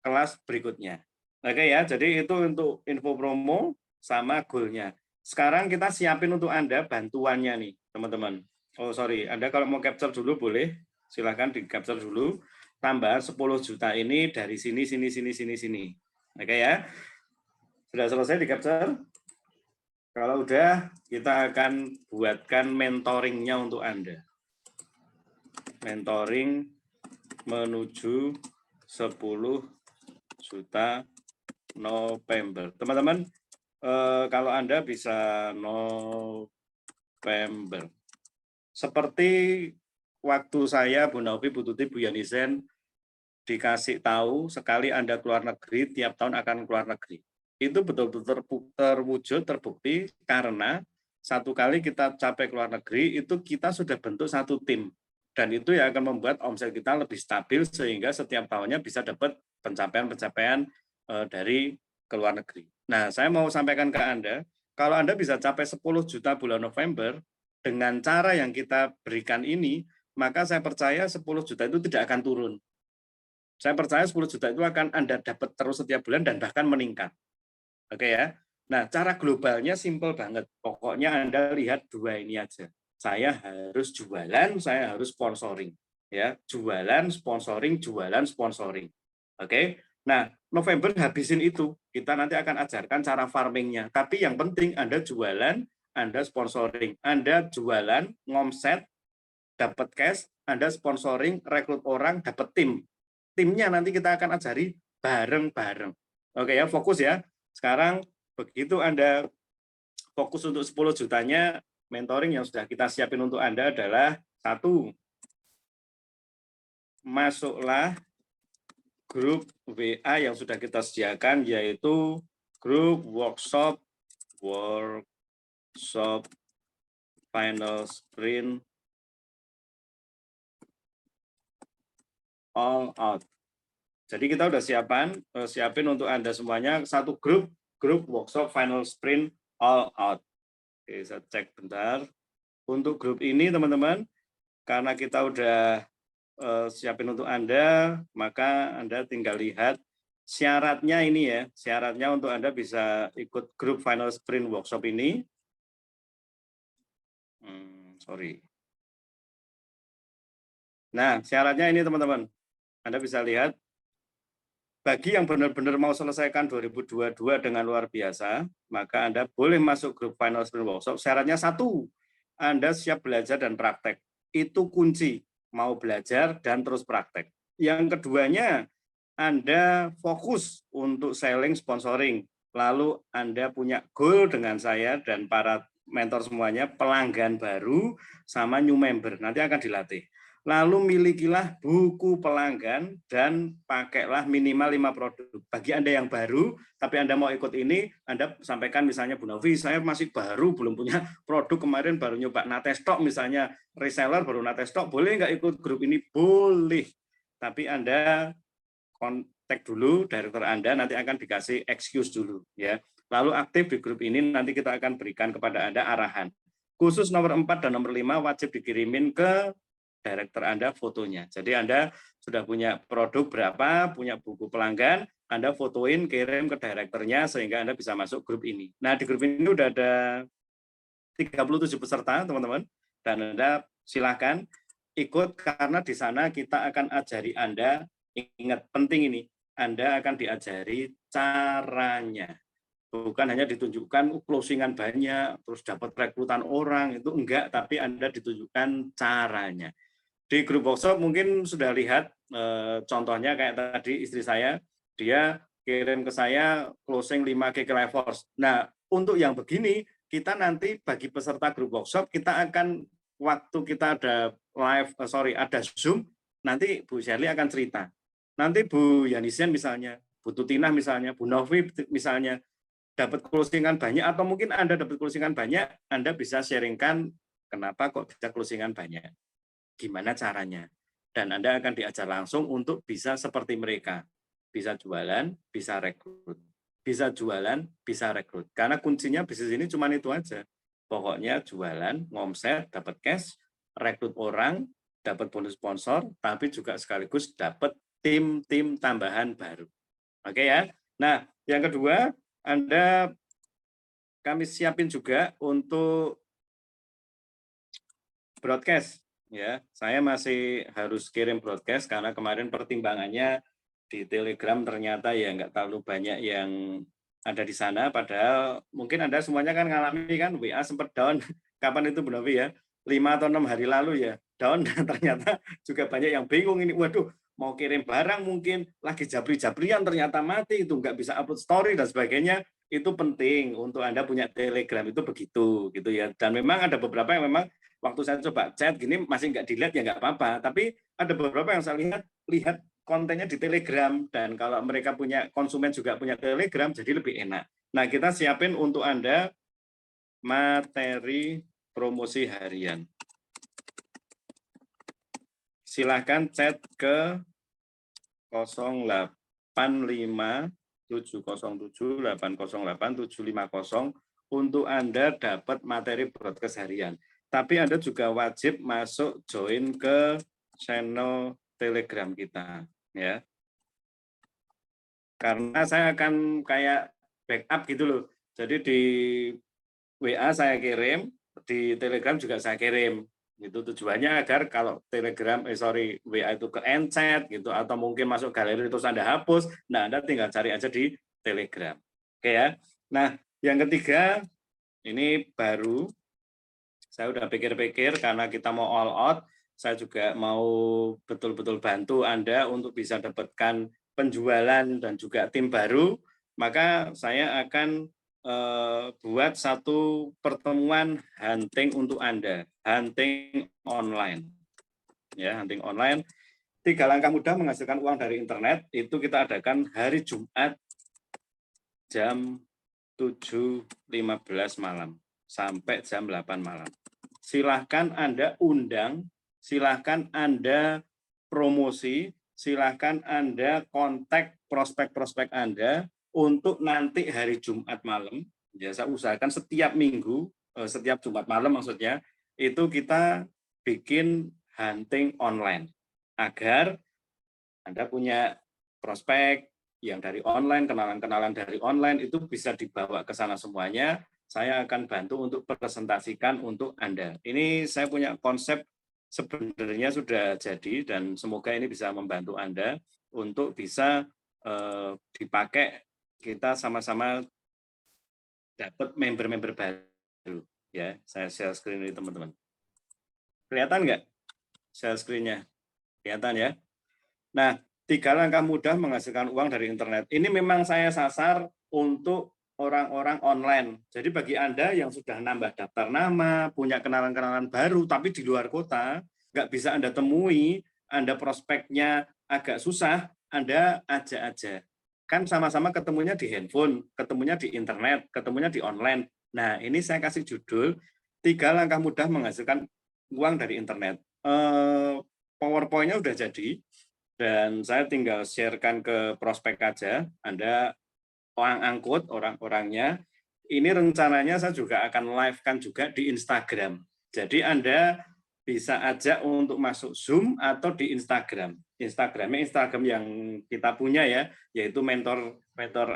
Speaker 2: kelas berikutnya. Oke ya, jadi itu untuk info promo sama goalnya. Sekarang kita siapin untuk Anda bantuannya nih, teman-teman. Oh sorry, Anda kalau mau capture dulu boleh. Silahkan di capture dulu. Tambahan 10 juta ini dari sini, sini. Oke ya. Sudah selesai di capture? Kalau udah, kita akan buatkan mentoringnya untuk Anda. Mentoring menuju 10 juta November. Teman-teman, kalau Anda bisa November. Seperti waktu saya, Bu Novi, Bu Tuti, Bu Yanisen, dikasih tahu sekali Anda keluar negeri, tiap tahun akan keluar negeri. Itu betul-betul terwujud, terbukti, karena satu kali kita capai keluar negeri, itu kita sudah bentuk satu tim. Dan itu yang akan membuat omset kita lebih stabil, sehingga setiap tahunnya bisa dapat pencapaian-pencapaian dari keluar negeri. Nah, saya mau sampaikan ke Anda, kalau Anda bisa capai 10 juta bulan November, dengan cara yang kita berikan ini, maka saya percaya 10 juta itu tidak akan turun. Saya percaya 10 juta itu akan Anda dapat terus setiap bulan dan bahkan meningkat. Oke ya. Nah, cara globalnya simpel banget. Pokoknya Anda lihat dua ini aja. Saya harus jualan, saya harus sponsoring. Ya, jualan, sponsoring. Oke. Nah, November habisin itu. Kita nanti akan ajarkan cara farmingnya. Tapi yang penting Anda jualan, Anda sponsoring. Anda jualan, ngomset, dapat cash, Anda sponsoring, rekrut orang, dapat tim. Timnya nanti kita akan ajari bareng-bareng. Oke ya, fokus ya. Sekarang begitu Anda fokus untuk 10 jutanya, mentoring yang sudah kita siapin untuk Anda adalah 1, masuklah grup WA yang sudah kita sediakan, yaitu grup workshop final sprint all out. Jadi kita udah siapin untuk Anda semuanya satu grup workshop final sprint all out. Oke, saya cek bentar. Untuk grup ini teman-teman, karena kita udah siapin untuk Anda, maka Anda tinggal lihat syaratnya ini ya. Syaratnya untuk Anda bisa ikut grup final sprint workshop ini. Nah, syaratnya ini teman-teman. Anda bisa lihat. Bagi yang benar-benar mau selesaikan 2022 dengan luar biasa, maka Anda boleh masuk grup Final Sprint Workshop. Syaratnya 1, Anda siap belajar dan praktek. Itu kunci, mau belajar dan terus praktek. Yang keduanya, Anda fokus untuk selling, sponsoring. Lalu Anda punya goal dengan saya dan para mentor semuanya, pelanggan baru sama new member. Nanti akan dilatih. Lalu milikilah buku pelanggan dan pakailah minimal 5 produk. Bagi Anda yang baru, tapi Anda mau ikut ini, Anda sampaikan misalnya, Bu Novi, saya masih baru, belum punya produk, kemarin baru nyoba Natestok misalnya, reseller baru Natestok, boleh nggak ikut grup ini? Boleh. Tapi Anda kontak dulu director Anda, nanti akan dikasih excuse dulu. Ya. Lalu aktif di grup ini, nanti kita akan berikan kepada Anda arahan. Khusus nomor 4 dan nomor 5 wajib dikirimin ke director Anda fotonya. Jadi Anda sudah punya produk berapa, punya buku pelanggan, Anda fotoin, kirim ke direkturnya sehingga Anda bisa masuk grup ini. Nah, di grup ini udah ada 37 peserta, teman-teman. Dan Anda silakan ikut karena di sana kita akan ajari Anda, ingat penting ini, Anda akan diajari caranya. Bukan hanya ditunjukkan closingan banyak, terus dapat rekrutan orang, itu enggak, tapi Anda ditunjukkan caranya. Di grup workshop mungkin sudah lihat contohnya kayak tadi istri saya, dia kirim ke saya closing 5 KK Force. Nah, untuk yang begini, kita nanti bagi peserta grup workshop, kita akan waktu kita ada ada Zoom, nanti Bu Shirley akan cerita. Nanti Bu Yanisen misalnya, Bu Tutina misalnya, Bu Novi misalnya, dapat closingan banyak, atau mungkin Anda dapat closingan banyak, Anda bisa sharingkan kenapa kok bisa closingan banyak. Gimana caranya, dan Anda akan diajar langsung untuk bisa seperti mereka, bisa jualan, bisa rekrut, bisa jualan, bisa rekrut. Karena kuncinya bisnis ini cuma itu aja, pokoknya jualan, ngomset, dapat cash, rekrut orang, dapat bonus sponsor, tapi juga sekaligus dapat tim tambahan baru. Oke ya. Nah, yang kedua, kami siapin juga untuk broadcast. ya. Saya masih harus kirim broadcast karena kemarin pertimbangannya di Telegram ternyata ya nggak terlalu banyak yang ada di sana. Padahal mungkin Anda semuanya kan ngalami kan WA sempat down. Kapan itu Bu Novi ya? 5 atau 6 hari lalu ya down dan ternyata juga banyak yang bingung ini. Waduh, mau kirim barang mungkin lagi jabri-jabrian ternyata mati itu nggak bisa upload story dan sebagainya. Itu penting untuk Anda punya Telegram itu begitu gitu ya. Dan memang ada beberapa yang memang waktu saya coba chat gini masih nggak dilihat ya nggak apa-apa. Tapi ada beberapa yang saya lihat kontennya di Telegram dan kalau mereka punya konsumen juga punya Telegram jadi lebih enak. Nah kita siapin untuk Anda materi promosi harian. Silahkan chat ke 0857078087550 untuk Anda dapat materi broadcast harian. Tapi Anda juga wajib masuk join ke channel Telegram kita, ya. Karena saya akan kayak backup gitu loh. Jadi di WA saya kirim, di Telegram juga saya kirim. Itu tujuannya agar kalau WA itu ke encet gitu atau mungkin masuk galeri terus Anda hapus, nah Anda tinggal cari aja di Telegram. Oke ya. Nah, yang ketiga ini baru saya udah pikir-pikir karena kita mau all out, saya juga mau betul-betul bantu Anda untuk bisa dapatkan penjualan dan juga tim baru, maka saya akan buat satu pertemuan hunting untuk Anda, hunting online. Ya, hunting online. 3 langkah mudah menghasilkan uang dari internet itu kita adakan hari Jumat jam 7.15 malam sampai jam 8 malam. Silahkan Anda undang, silahkan Anda promosi, silahkan Anda kontak prospek-prospek Anda untuk nanti hari Jumat malam, ya saya usahakan setiap minggu, setiap Jumat malam maksudnya, itu kita bikin hunting online, agar Anda punya prospek yang dari online, kenalan-kenalan dari online, itu bisa dibawa ke sana semuanya, saya akan bantu untuk presentasikan untuk Anda. Ini saya punya konsep sebenarnya sudah jadi dan semoga ini bisa membantu Anda untuk bisa dipakai kita sama-sama dapat member-member baru. Ya, saya share screen ini teman-teman. Kelihatan nggak share screen-nya? Kelihatan ya? Nah, 3 langkah mudah menghasilkan uang dari internet. Ini memang saya sasar untuk orang-orang online. Jadi bagi Anda yang sudah nambah daftar nama, punya kenalan-kenalan baru, tapi di luar kota, nggak bisa Anda temui, Anda prospeknya agak susah, Anda ajak aja. Kan sama-sama ketemunya di handphone, ketemunya di internet, ketemunya di online. Nah, ini saya kasih judul, 3 langkah mudah menghasilkan uang dari internet. PowerPoint-nya udah jadi, dan saya tinggal sharekan ke prospek aja, Anda angkut orang-orangnya. Ini rencananya saya juga akan live-kan juga di Instagram. Jadi Anda bisa ajak untuk masuk Zoom atau di Instagram. Instagram yang kita punya ya, yaitu mentor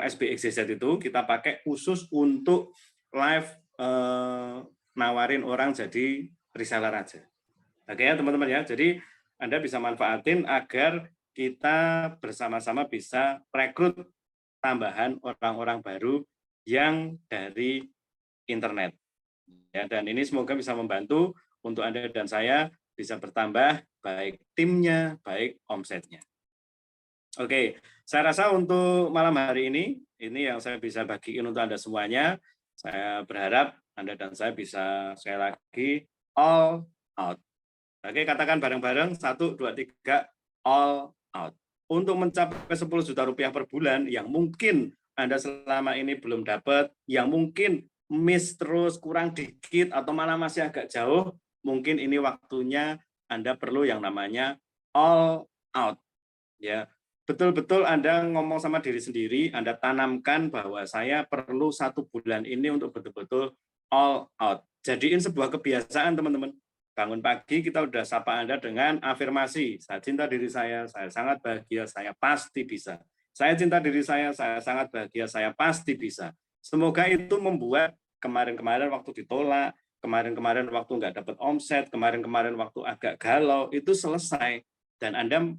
Speaker 2: SBXZ itu kita pakai khusus untuk live nawarin orang jadi reseller aja. Oke ya teman-teman ya. Jadi Anda bisa manfaatin agar kita bersama-sama bisa rekrut tambahan orang-orang baru yang dari internet. Ya, dan ini semoga bisa membantu untuk Anda dan saya bisa bertambah baik timnya, baik omsetnya. Oke, saya rasa untuk malam hari ini yang saya bisa bagiin untuk Anda semuanya. Saya berharap Anda dan saya bisa sekali lagi all out. Oke, katakan bareng-bareng 1, 2, 3, all out. Untuk mencapai 10 juta rupiah per bulan yang mungkin Anda selama ini belum dapat, yang mungkin miss terus, kurang dikit, atau malah masih agak jauh, mungkin ini waktunya Anda perlu yang namanya all out. Ya, betul-betul Anda ngomong sama diri sendiri, Anda tanamkan bahwa saya perlu 1 bulan ini untuk betul-betul all out. Jadiin sebuah kebiasaan, teman-teman. Bangun pagi kita udah sapa Anda dengan afirmasi, saya cinta diri saya sangat bahagia, saya pasti bisa. Saya cinta diri saya sangat bahagia, saya pasti bisa. Semoga itu membuat kemarin-kemarin waktu ditolak, kemarin-kemarin waktu nggak dapat omset, kemarin-kemarin waktu agak galau, itu selesai. Dan Anda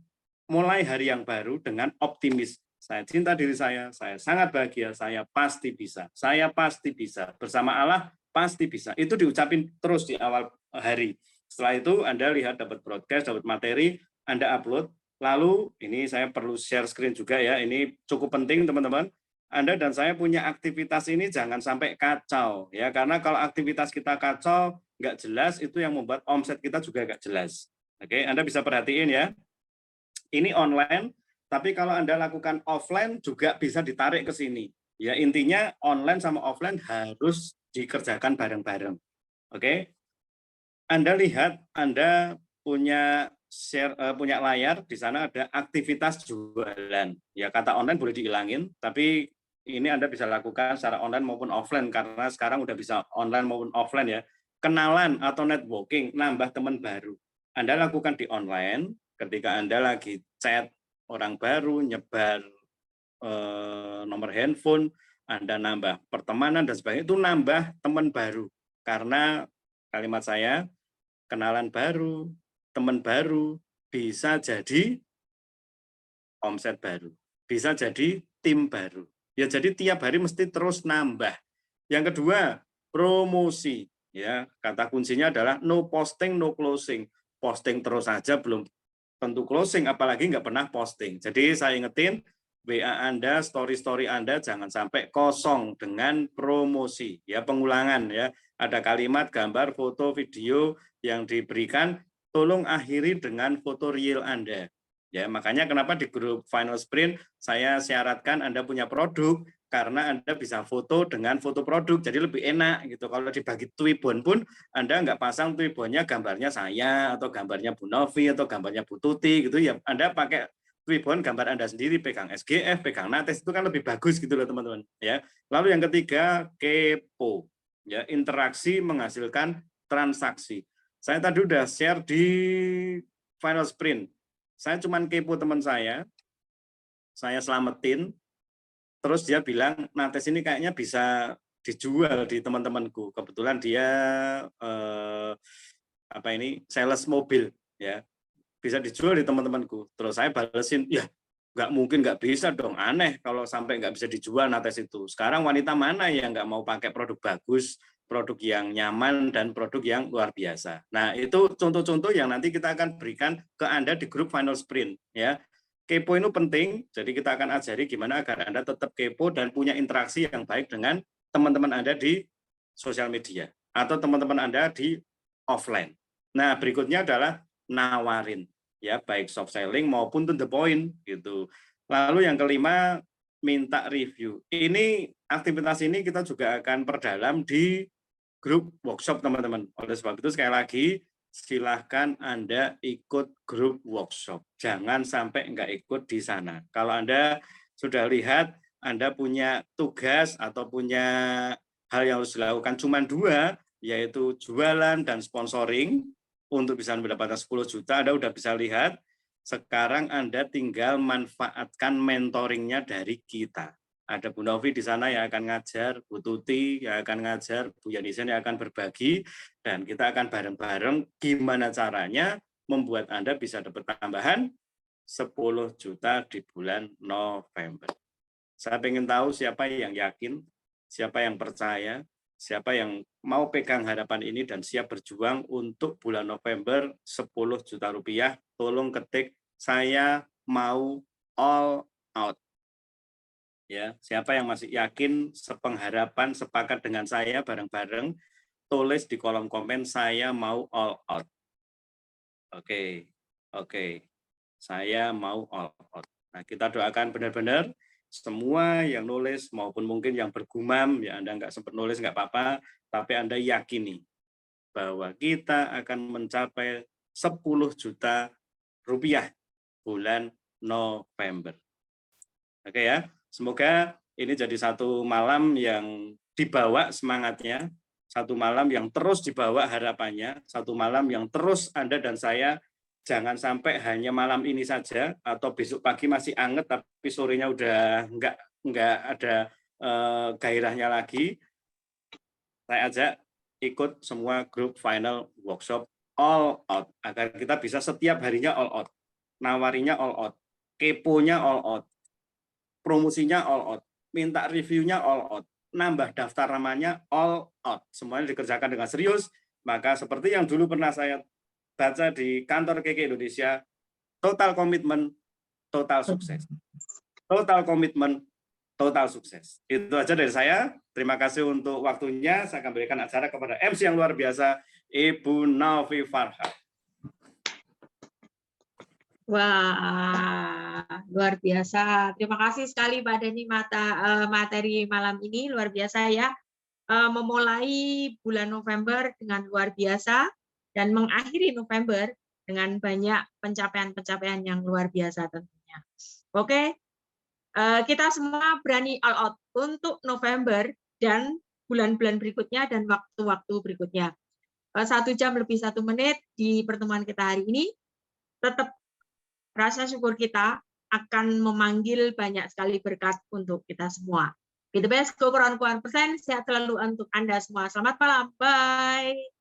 Speaker 2: mulai hari yang baru dengan optimis. Saya cinta diri saya sangat bahagia, saya pasti bisa. Saya pasti bisa. Bersama Allah, pasti bisa. Itu diucapin terus di awal hari. Setelah itu Anda lihat dapat broadcast, dapat materi, Anda upload. Lalu, ini saya perlu share screen juga ya, ini cukup penting teman-teman. Anda dan saya punya aktivitas ini jangan sampai kacau ya, karena kalau aktivitas kita kacau nggak jelas itu yang membuat omset kita juga nggak jelas. Oke, Anda bisa perhatiin ya. Ini online, tapi kalau Anda lakukan offline juga bisa ditarik ke sini. Ya, intinya online sama offline harus dikerjakan bareng-bareng. Oke. Anda lihat, Anda punya punya layar, di sana ada aktivitas jualan. Ya, kata online boleh dihilangin, tapi ini Anda bisa lakukan secara online maupun offline, karena sekarang udah bisa online maupun offline ya. Kenalan atau networking, nambah teman baru. Anda lakukan di online, ketika Anda lagi chat orang baru, nyebar nomor handphone, Anda nambah pertemanan dan sebagainya, itu nambah teman baru. Karena kalimat saya, kenalan baru, teman baru, bisa jadi omset baru, bisa jadi tim baru. Ya, jadi tiap hari mesti terus nambah. Yang kedua, promosi. Ya, kata kuncinya adalah no posting, no closing. Posting terus saja belum tentu closing, apalagi nggak pernah posting. Jadi saya ingetin, WA Anda, story-story Anda jangan sampai kosong dengan promosi. Ya, pengulangan ya. Ada kalimat, gambar, foto, video yang diberikan, tolong akhiri dengan foto real Anda. Ya, makanya kenapa di grup Final Sprint saya syaratkan Anda punya produk, karena Anda bisa foto dengan foto produk, jadi lebih enak gitu. Kalau dibagi Twibbon pun Anda nggak pasang Twibbonnya gambarnya saya atau gambarnya Bu Novi atau gambarnya Bu Tuti gitu ya. Anda pakai Twibbon gambar Anda sendiri, pegang SGF, pegang Nates, itu kan lebih bagus gitu loh teman-teman ya. Lalu yang ketiga, kepo. Ya, interaksi menghasilkan transaksi. Saya tadi udah share di Final Sprint. Saya cuman kepo teman saya selamatin, terus dia bilang, Nates ini kayaknya bisa dijual di teman-temanku. Kebetulan dia sales mobil, ya, bisa dijual di teman-temanku. Terus saya balesin, ya nggak mungkin, nggak bisa dong, aneh kalau sampai nggak bisa dijual Nates itu. Sekarang wanita mana yang nggak mau pakai produk bagus, produk yang nyaman, dan produk yang luar biasa. Nah, itu contoh-contoh yang nanti kita akan berikan ke Anda di grup Final Sprint. Ya, kepo itu penting, jadi kita akan ajari gimana agar Anda tetap kepo dan punya interaksi yang baik dengan teman-teman Anda di sosial media atau teman-teman Anda di offline. Nah, berikutnya adalah nawarin, ya, baik soft selling maupun to the point gitu. Lalu yang kelima, minta review. Ini aktivitas ini kita juga akan perdalam di grup workshop teman-teman. Oleh sebab itu sekali lagi silahkan Anda ikut grup workshop. Jangan sampai nggak ikut di sana. Kalau Anda sudah lihat Anda punya tugas atau punya hal yang harus dilakukan cuma 2, yaitu jualan dan sponsoring untuk bisa mendapatkan 10 juta, Anda udah bisa lihat. Sekarang Anda tinggal manfaatkan mentoringnya dari kita. Ada Bu Novi di sana yang akan ngajar, Bu Tuti yang akan ngajar, Bu Yanisen yang akan berbagi, dan kita akan bareng-bareng gimana caranya membuat Anda bisa dapat tambahan 10 juta di bulan November. Saya ingin tahu siapa yang yakin, siapa yang percaya, siapa yang mau pegang harapan ini dan siap berjuang untuk bulan November 10 juta rupiah. Tolong ketik, saya mau all out. Ya, siapa yang masih yakin, sepengharapan, sepakat dengan saya bareng-bareng, tulis di kolom komen, saya mau all out. Oke. Saya mau all out. Nah, kita doakan benar-benar semua yang nulis maupun mungkin yang bergumam, ya Anda nggak sempat nulis nggak apa-apa, tapi Anda yakini bahwa kita akan mencapai 10 juta rupiah bulan November. Oke ya. Semoga ini jadi satu malam yang dibawa semangatnya, satu malam yang terus dibawa harapannya, satu malam yang terus Anda dan saya jangan sampai hanya malam ini saja atau besok pagi masih anget tapi sorenya udah nggak ada gairahnya lagi. Saya ajak ikut semua grup final workshop all out agar kita bisa setiap harinya all out, nawarinya all out, keponya all out, promosinya all out, minta reviewnya all out, nambah daftar namanya all out, semuanya dikerjakan dengan serius. Maka seperti yang dulu pernah saya baca di kantor KK Indonesia, total komitmen, total sukses. Total komitmen, total sukses. Itu aja dari saya. Terima kasih untuk waktunya. Saya akan berikan acara kepada MC yang luar biasa, Ibu Novi Farha.
Speaker 1: Wah, luar biasa. Terima kasih sekali Pak Denny materi malam ini, luar biasa ya. Memulai bulan November dengan luar biasa dan mengakhiri November dengan banyak pencapaian-pencapaian yang luar biasa tentunya. Oke, kita semua berani all out untuk November dan bulan-bulan berikutnya dan waktu-waktu berikutnya. 1 jam lebih 1 menit di pertemuan kita hari ini, tetap rasa syukur kita akan memanggil banyak sekali berkat untuk kita semua. Be the best, go Quran, sehat selalu untuk Anda semua. Selamat malam, bye.